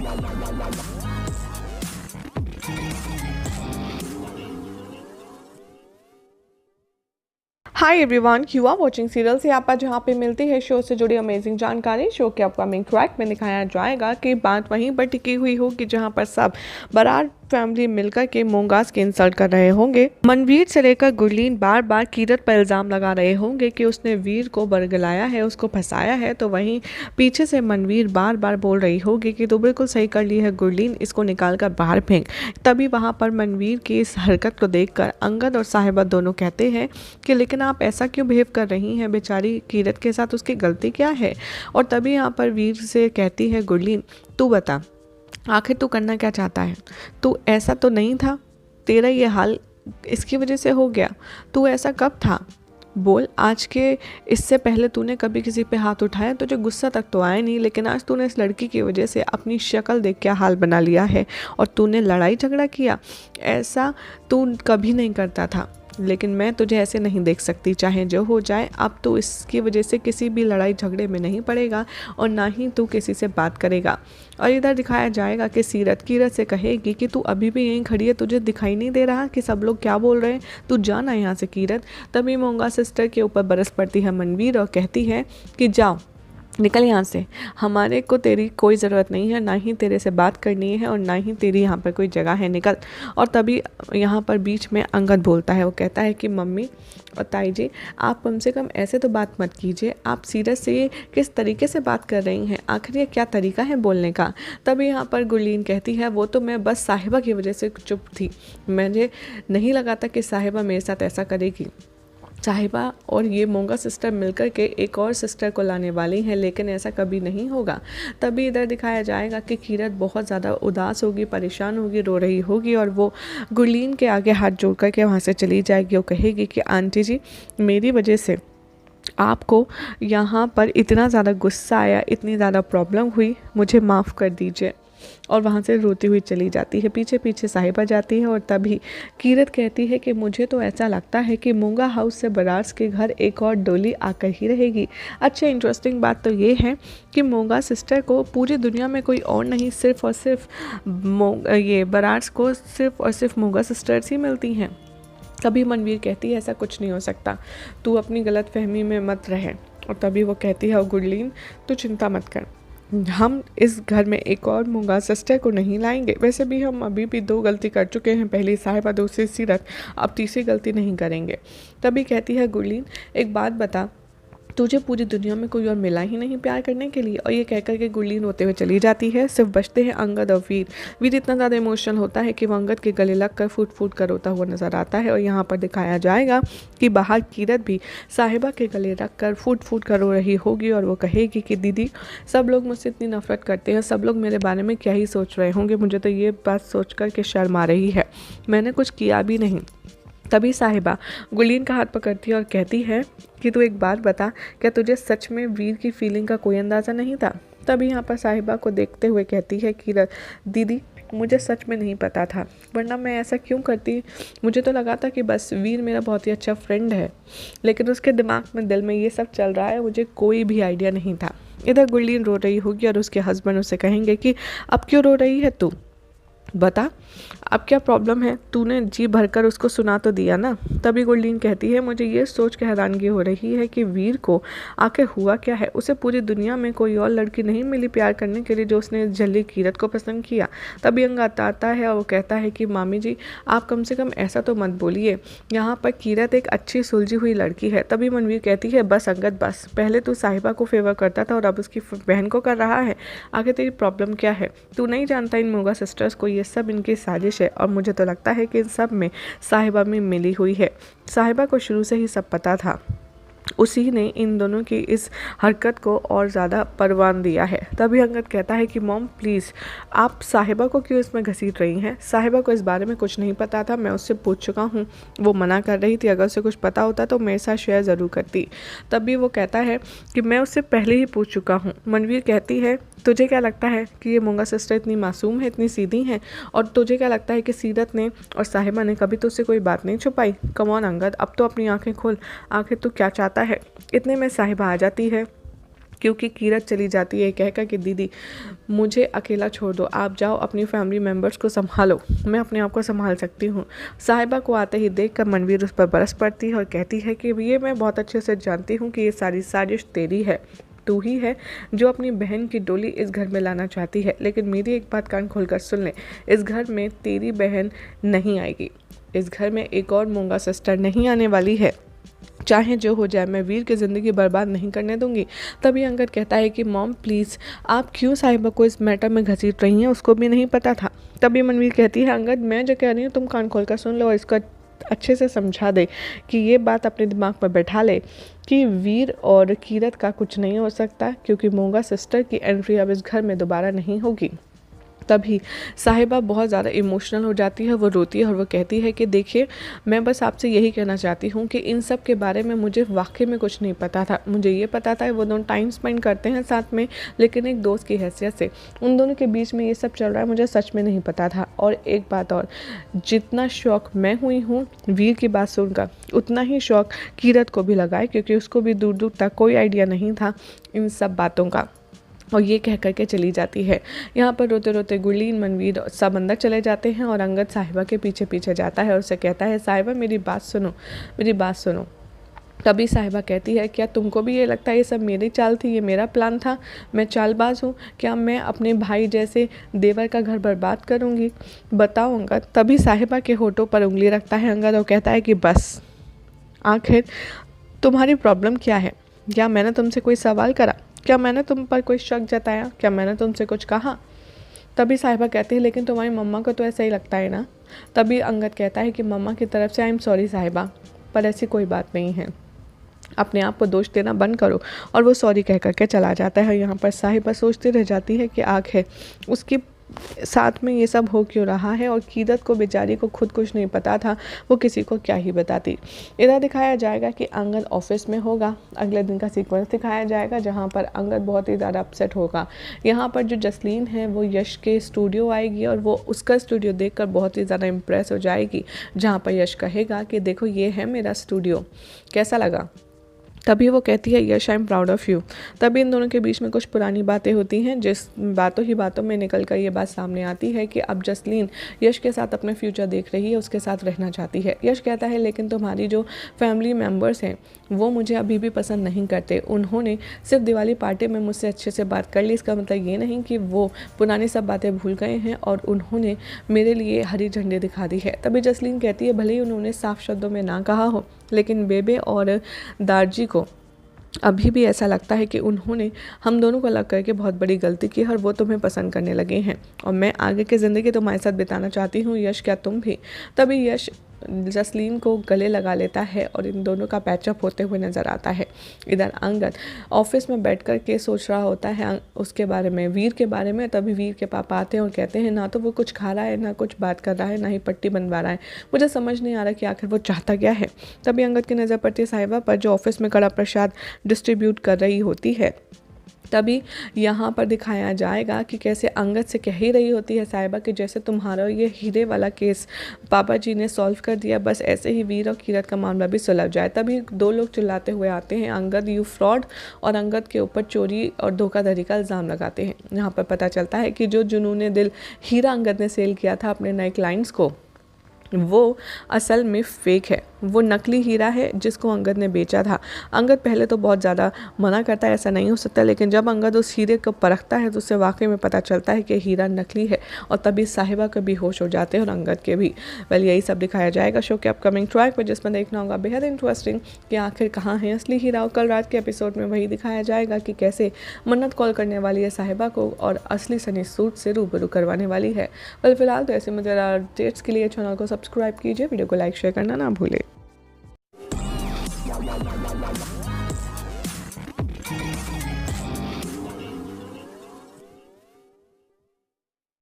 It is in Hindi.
Hi everyone, you are watching serials यहाँ पर, जहाँ पे मिलती है शो से जुड़ी अमेजिंग जानकारी। शो के अपकमिंग ट्रैक में दिखाया जाएगा कि बात वहीं पर टिकी हुई होगी जहाँ पर सब बरार फैमिली मिलकर के मोंगास की इंसल्ट कर रहे होंगे। मनवीर से लेकर गुरलीन बार बार कीरत पर इल्जाम लगा रहे होंगे कि उसने वीर को बरगलाया है, उसको फंसाया है। तो वहीं पीछे से मनवीर बार बार बोल रही होगी कि तू बिल्कुल सही कर ली है गुरलीन, इसको निकाल कर बाहर फेंक। तभी वहाँ पर मनवीर की इस हरकत को देखकर अंगद और साहिबा दोनों कहते हैं कि लेकिन आप ऐसा क्यों बिहेव कर रही हैं, बेचारी कीरत के साथ उसकी गलती क्या है। और तभी यहाँ पर वीर से कहती है गुरलीन, तू बता आखिर तू करना क्या चाहता है। तू ऐसा तो नहीं था, तेरा ये हाल इसकी वजह से हो गया। तू ऐसा कब था, बोल। आज के इससे पहले तूने कभी किसी पे हाथ उठाया, तुझे गुस्सा तक तो आया नहीं, लेकिन आज तूने इस लड़की की वजह से अपनी शक्ल देख के हाल बना लिया है और तूने लड़ाई झगड़ा किया। ऐसा तू कभी नहीं करता था, लेकिन मैं तुझे ऐसे नहीं देख सकती, चाहे जो हो जाए। अब तो इसकी वजह से किसी भी लड़ाई झगड़े में नहीं पड़ेगा और ना ही तू किसी से बात करेगा। और इधर दिखाया जाएगा कि कीरत से कहेगी कि तू अभी भी यहीं खड़ी है, तुझे दिखाई नहीं दे रहा कि सब लोग क्या बोल रहे हैं, तू जाना यहाँ से कीरत। तभी मोंगा सिस्टर के ऊपर बरस पड़ती है मनवीर और कहती है कि जाओ निकल यहाँ से, हमारे को तेरी कोई ज़रूरत नहीं है, ना ही तेरे से बात करनी है और ना ही तेरी यहाँ पर कोई जगह है, निकल। और तभी यहाँ पर बीच में अंगद बोलता है, वो कहता है कि मम्मी और ताई जी, आप कम से कम ऐसे तो बात मत कीजिए, आप सीरियस से ये किस तरीके से बात कर रही हैं, आखिर ये क्या तरीका है बोलने का। तभी यहाँ पर गुरलीन कहती है, वो तो मैं बस साहिबा की वजह से चुप थी, मुझे नहीं लगा था कि साहिबा मेरे साथ ऐसा करेगी। साहिबा और ये मोंगा सिस्टर मिलकर के एक और सिस्टर को लाने वाली हैं, लेकिन ऐसा कभी नहीं होगा। तभी इधर दिखाया जाएगा कि कीरत बहुत ज़्यादा उदास होगी, परेशान होगी, रो रही होगी और वो गुरलीन के आगे हाथ जोड़ करके वहाँ से चली जाएगी। वो कहेगी कि आंटी जी, मेरी वजह से आपको यहाँ पर इतना ज़्यादा गुस्सा आया, इतनी ज़्यादा प्रॉब्लम हुई, मुझे माफ़ कर दीजिए। और वहाँ से रोती हुई चली जाती है। पीछे पीछे साहिबा जाती है और तभी कीरत कहती है कि मुझे तो ऐसा लगता है कि मोंगा हाउस से बरार्स के घर एक और डोली आकर ही रहेगी। अच्छा, इंटरेस्टिंग बात तो ये है कि मोंगा सिस्टर को पूरी दुनिया में कोई और नहीं, सिर्फ और सिर्फ ये बरार्स को सिर्फ और सिर्फ मोंगा सिस्टर्स ही मिलती हैं। तभी मनवीर कहती है, ऐसा कुछ नहीं हो सकता, तू अपनी गलत फहमी में मत रहे। और तभी वो कहती है, गुरलीन तू चिंता मत कर, हम इस घर में एक और मोंगा सिस्टर को नहीं लाएंगे। वैसे भी हम अभी भी 2 गलती कर चुके हैं, पहली साहिबा, दूसरी सीरत, अब तीसरी गलती नहीं करेंगे। तभी कहती है गुरलीन, एक बात बता, तुझे पूरी दुनिया में कोई और मिला ही नहीं प्यार करने के लिए। और ये कहकर के गुरलीन होते हुए चली जाती है। सिर्फ बचते हैं अंगद और वीर इतना ज़्यादा इमोशनल होता है कि वो अंगद के गले लग कर फूट फूट कर रोता हुआ नजर आता है। और यहाँ पर दिखाया जाएगा कि बाहर कीरत भी साहिबा के गले रख कर फूट फूट कर रो रही होगी और वो कहेगी कि दीदी, सब लोग मुझसे इतनी नफरत करते हैं, सब लोग मेरे बारे में क्या ही सोच रहे होंगे, मुझे तो ये बात सोच कर के शर्म आ रही है, मैंने कुछ किया भी नहीं। तभी साहिबा गुरलीन का हाथ पकड़ती है और कहती है कि तू एक बात बता, क्या तुझे सच में वीर की फीलिंग का कोई अंदाज़ा नहीं था। तभी यहाँ पर साहिबा को देखते हुए कहती है कि दीदी, मुझे सच में नहीं पता था, वरना मैं ऐसा क्यों करती, मुझे तो लगा था कि बस वीर मेरा बहुत ही अच्छा फ्रेंड है, लेकिन उसके दिमाग में, दिल में ये सब चल रहा है, मुझे कोई भी आइडिया नहीं था। इधर गुरलीन रो रही होगी और उसके हस्बैंड उससे कहेंगे कि अब क्यों रो रही है तू, बता अब क्या प्रॉब्लम है, तूने जी भरकर उसको सुना तो दिया ना। तभी गुरलीन कहती है, मुझे ये सोच के हैरानगी हो रही है कि वीर को आखिर हुआ क्या है, उसे पूरी दुनिया में कोई और लड़की नहीं मिली प्यार करने के लिए जो उसने जल्दी कीरत को पसंद किया। तभी अंगद आता है और वो कहता है कि मामी जी, आप कम से कम ऐसा तो मत बोलिए, यहाँ पर कीरत एक अच्छी सुलझी हुई लड़की है। तभी मनवीर कहती है, बस अंगद बस, पहले तू साहिबा को फेवर करता था और अब उसकी बहन को कर रहा है, आगे तेरी प्रॉब्लम क्या है, तू नहीं जानता इन मोगा सिस्टर्स को, ये सब इनकी साजिश है और मुझे तो लगता है कि इन सब में साहिबा में मिली हुई है। साहिबा को शुरू से ही सब पता था, उसी ने इन दोनों की इस हरकत को और ज़्यादा परवान दिया है। तभी अंगद कहता है कि मॉम प्लीज़, आप साहिबा को क्यों इसमें घसीट रही हैं, साहिबा को इस बारे में कुछ नहीं पता था, मैं उससे पूछ चुका हूँ, वो मना कर रही थी, अगर उसे कुछ पता होता तो मेरे साथ शेयर ज़रूर करती। तभी वो कहता है कि मैं उससे पहले ही पूछ चुका हूँ। मनवीर कहती है, तुझे क्या लगता है कि ये मोंगा सिस्टर इतनी मासूम है, इतनी सीधी हैं, और तुझे क्या लगता है कि सीरत ने और साहिबा ने कभी तो उससे कोई बात नहीं छुपाई। कम ऑन अंगद, अब तो अपनी आंखें खोल, आखिर तू क्या चाहता है। इतने में साहिबा आ जाती है क्योंकि कीरत चली जाती है कहकर कि दीदी मुझे अकेला छोड़ दो, आप जाओ अपनी फैमिली मेम्बर्स को संभालो, मैं अपने आप को संभाल सकती हूँ। साहिबा को आते ही देखकर मनवीर उस पर बरस पड़ती है और कहती है कि ये मैं बहुत अच्छे से जानती हूँ कि ये सारी साजिश तेरी है, तू ही है जो अपनी बहन की डोली इस घर में लाना चाहती है। लेकिन मेरी एक बात कान खोलकर सुन ले, इस घर में तेरी बहन नहीं आएगी, इस घर में एक और मूंगा सिस्टर नहीं आने वाली है, चाहे जो हो जाए मैं वीर की ज़िंदगी बर्बाद नहीं करने दूंगी। तभी अंगद कहता है कि मॉम प्लीज़ आप क्यों साहिबा को इस मैटर में घसीट रही हैं, उसको भी नहीं पता था। तभी मनवीर कहती है अंगद मैं जो कह रही हूँ तुम कान खोल कर सुन लो और इसको अच्छे से समझा दे कि ये बात अपने दिमाग पर बैठा ले कि वीर और कीरत का कुछ नहीं हो सकता, क्योंकि मूंगा सिस्टर की एंट्री अब इस घर में दोबारा नहीं होगी। तभी साहिबा बहुत ज़्यादा इमोशनल हो जाती है, वो रोती है और वो कहती है कि देखिए मैं बस आपसे यही कहना चाहती हूँ कि इन सब के बारे में मुझे वाकई में कुछ नहीं पता था। मुझे ये पता था वो दोनों टाइम स्पेंड करते हैं साथ में, लेकिन एक दोस्त की हैसियत से उन दोनों के बीच में ये सब चल रहा है मुझे सच में नहीं पता था। और एक बात और, जितना शौक मैं हुई हूँ वीर की बात सुनकर, उतना ही शौक कीरत को भी लगा है, क्योंकि उसको भी दूर दूर तक कोई आइडिया नहीं था इन सब बातों का। और ये कह कर के चली जाती है। यहाँ पर रोते रोते गुरलीन मनवीर सब अंदर चले जाते हैं और अंगद साहिबा के पीछे पीछे जाता है और उसे कहता है साहिबा मेरी बात सुनो, मेरी बात सुनो। तभी साहिबा कहती है क्या तुमको भी ये लगता है ये सब मेरी चाल थी, ये मेरा प्लान था, मैं चालबाज हूँ, क्या मैं अपने भाई जैसे देवर का घर बर्बाद करूँगी, बताओ अंगद। तभी साहिबा के होठों पर उंगली रखता है अंगद और कहता है कि बस, आखिर तुम्हारी प्रॉब्लम क्या है? क्या मैंने तुमसे कोई सवाल करा? क्या मैंने तुम पर कोई शक जताया? क्या मैंने तुमसे कुछ कहा? तभी साहिबा कहती है लेकिन तुम्हारी मम्मा को तो ऐसा ही लगता है ना। तभी अंगद कहता है कि मम्मा की तरफ से आई एम सॉरी साहिबा, पर ऐसी कोई बात नहीं है, अपने आप को दोष देना बंद करो। और वो सॉरी कह करके चला जाता है। यहाँ पर साहिबा सोचती रह जाती है कि आखिर उसकी साथ में ये सब हो क्यों रहा है, और कीरत को बेचारी को खुद कुछ नहीं पता था, वो किसी को क्या ही बताती। इधर दिखाया जाएगा कि अंगद ऑफिस में होगा, अगले दिन का सीक्वेंस दिखाया जाएगा जहाँ पर अंगद बहुत ही ज़्यादा अपसेट होगा। यहाँ पर जो जसलीन है वो यश के स्टूडियो आएगी और वो उसका स्टूडियो देखकर बहुत ही ज़्यादा इम्प्रेस हो जाएगी, जहाँ पर यश कहेगा कि देखो ये है मेरा स्टूडियो, कैसा लगा। तभी वो कहती है Yash I am proud of you. तभी इन दोनों के बीच में कुछ पुरानी बातें होती हैं, जिस बातों ही बातों में निकल कर ये बात सामने आती है कि अब जसलीन यश के साथ अपना फ्यूचर देख रही है, उसके साथ रहना चाहती है। यश कहता है लेकिन तुम्हारी जो फैमिली मेम्बर्स हैं वो मुझे अभी भी पसंद नहीं करते, उन्होंने सिर्फ दिवाली पार्टी में मुझसे अच्छे से बात कर ली, इसका मतलब ये नहीं कि वो पुरानी सब बातें भूल गए हैं और उन्होंने मेरे लिए हरी झंडी दिखा दी है। तभी जसलीन कहती है भले ही उन्होंने साफ शब्दों में ना कहा हो, लेकिन बेबे और दारजी को अभी भी ऐसा लगता है कि उन्होंने हम दोनों को अलग करके बहुत बड़ी गलती की है और वो तुम्हें पसंद करने लगे हैं, और मैं आगे की ज़िंदगी तुम्हारे साथ बिताना चाहती हूँ यश, क्या तुम भी। तभी यश जसलीन को गले लगा लेता है और इन दोनों का पैचअप होते हुए नज़र आता है। इधर अंगद ऑफिस में बैठ कर के सोच रहा होता है उसके बारे में, वीर के बारे में। तभी वीर के पापा आते हैं और कहते हैं ना तो वो कुछ खा रहा है, ना कुछ बात कर रहा है, ना ही पट्टी बनवा रहा है, मुझे समझ नहीं आ रहा कि आखिर वो चाहता क्या है। तभी अंगद की नज़र पड़ती है साहिबा पर, जो ऑफिस में कड़ा प्रसाद डिस्ट्रीब्यूट कर रही होती है। तभी यहाँ पर दिखाया जाएगा कि कैसे अंगद से कह ही रही होती है साहिबा कि जैसे तुम्हारा ये हीरे वाला केस पापा जी ने सॉल्व कर दिया, बस ऐसे ही वीर और कीरत का मामला भी सुलझ जाए। तभी दो लोग चिल्लाते हुए आते हैं अंगद यू फ्रॉड, और अंगद के ऊपर चोरी और धोखाधड़ी का इल्ज़ाम लगाते हैं। यहाँ पर पता चलता है कि जो जुनून दिल हीरा अंगद ने सेल किया था अपने नए क्लाइंट्स को, वो असल में फ़ेक है, वो नकली हीरा है जिसको अंगद ने बेचा था। अंगद पहले तो बहुत ज़्यादा मना करता है ऐसा नहीं हो सकता, लेकिन जब अंगद उस हीरे को परखता है तो उससे वाकई में पता चलता है कि हीरा नकली है, और तभी साहिबा के भी होश हो जाते हैं और अंगद के भी। वेल यही सब दिखाया जाएगा शो के अपकमिंग ट्रैक पर, जिसमें देखना होगा बेहद इंटरेस्टिंग कि आखिर कहाँ है असली हीरा। और कल रात के एपिसोड में वही दिखाया जाएगा कि कैसे मन्नत कॉल करने वाली है साहिबा को और असली सनी सूट से रूबरू करवाने वाली है। वेल फिलहाल तो ऐसे मज़ेदार अपडेट्स के लिए चैनल को सब्सक्राइब कीजिए, वीडियो को लाइक शेयर करना ना भूलें।